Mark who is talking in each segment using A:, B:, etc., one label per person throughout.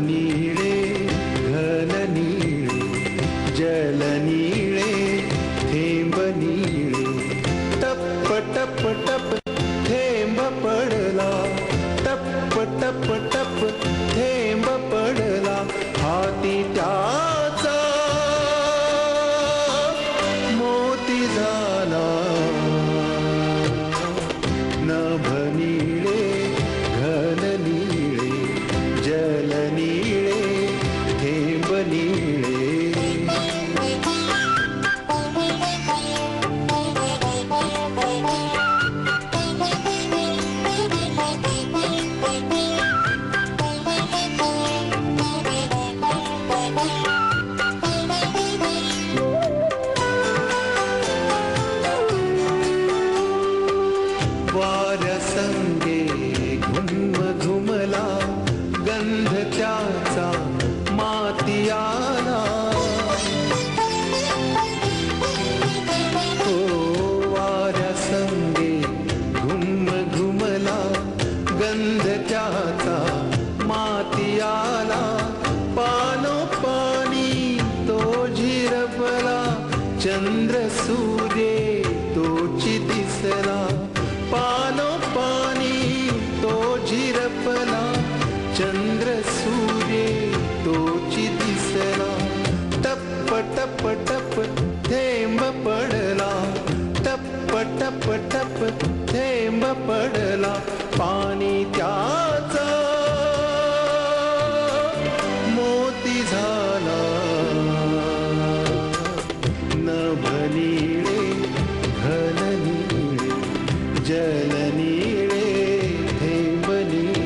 A: नीळे घन नीळे जल नीळे थेंब नीळे टप टप टप थेंब पडला टप टप टप थेंब पडला हाती त्याचा मोती झाला नभ नीळे घन नीळे जल नीळे थेंब नीळे वाऱ्यासंगे घुम घुमला गंध त्याचा माती आला हो वाऱ्यासंगे घुम घुमला गंध त्याचा माती आला पानोपानी तो झिरपला चंद्र सूर्ये तोची दिसला पानोपानी तो झिरपला चंद्र सूर्ये तोची दिसला टप टप टप थेंब पडला टप टप टप थेंब पडला पाणी त्याचा मोती झाला नभ नीळे घन नीळे जल नीळे थेंब नीळे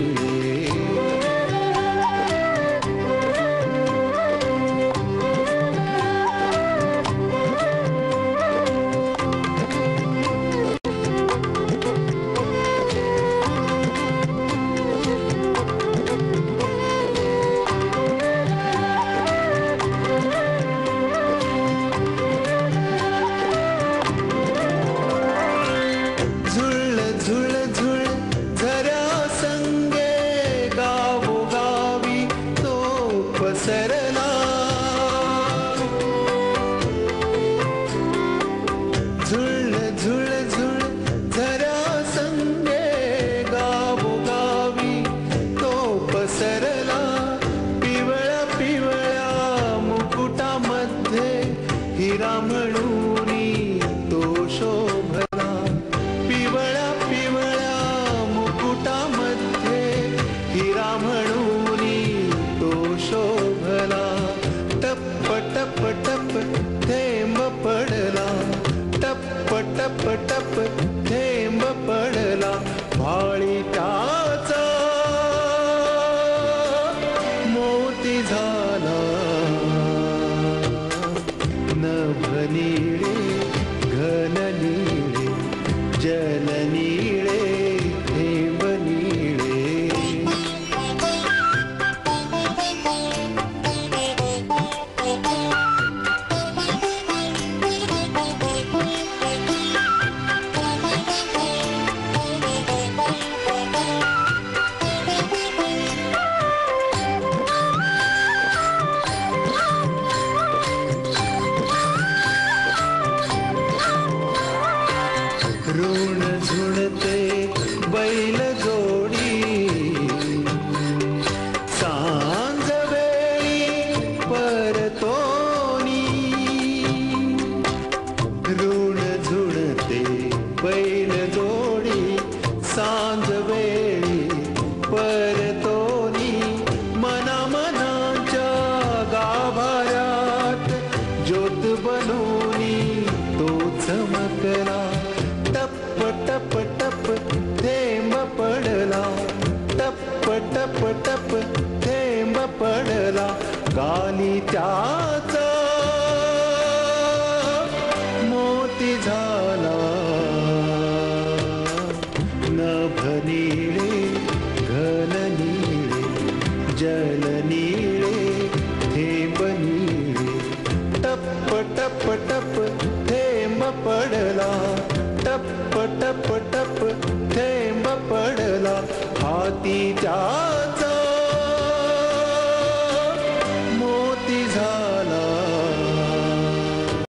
A: झुळ झुळ झऱ्या संगे गावोगावी तो पसरला झुळ झुळ झुळ झऱ्या संगे गावोगावी तो पसरला पिवळ्या पिवळ्या मुकुटामध्ये हिरा म्हणूनी तो शोभला पिवळ्या पिवळ्या मुकुटामध्ये हिरा म्हणूनी तो शोभला टप टप टप थेंब पडला टप टप टप थेंब पडला भाळी त्याचा मोती झाला नभ नीळे घन नीळे जल नीळे थेंब नीळे ऋण झुणते बैल जोडी सांज वेळी परतोनी ऋण झुणते बैल जोडी सांज वेळी परतोनी मना मनाच्या गाभाऱ्यात ज्योत बनवनी तो चमकला टप टप टप थेंब पडला टप टप टप थेंब पडला गाली त्याचा मोती झाला नभ नीळे घन नीळे जल नीळे थेंब नीळे टप टप टप थेंब पडला टप टप टप थेंब पडला हाती त्या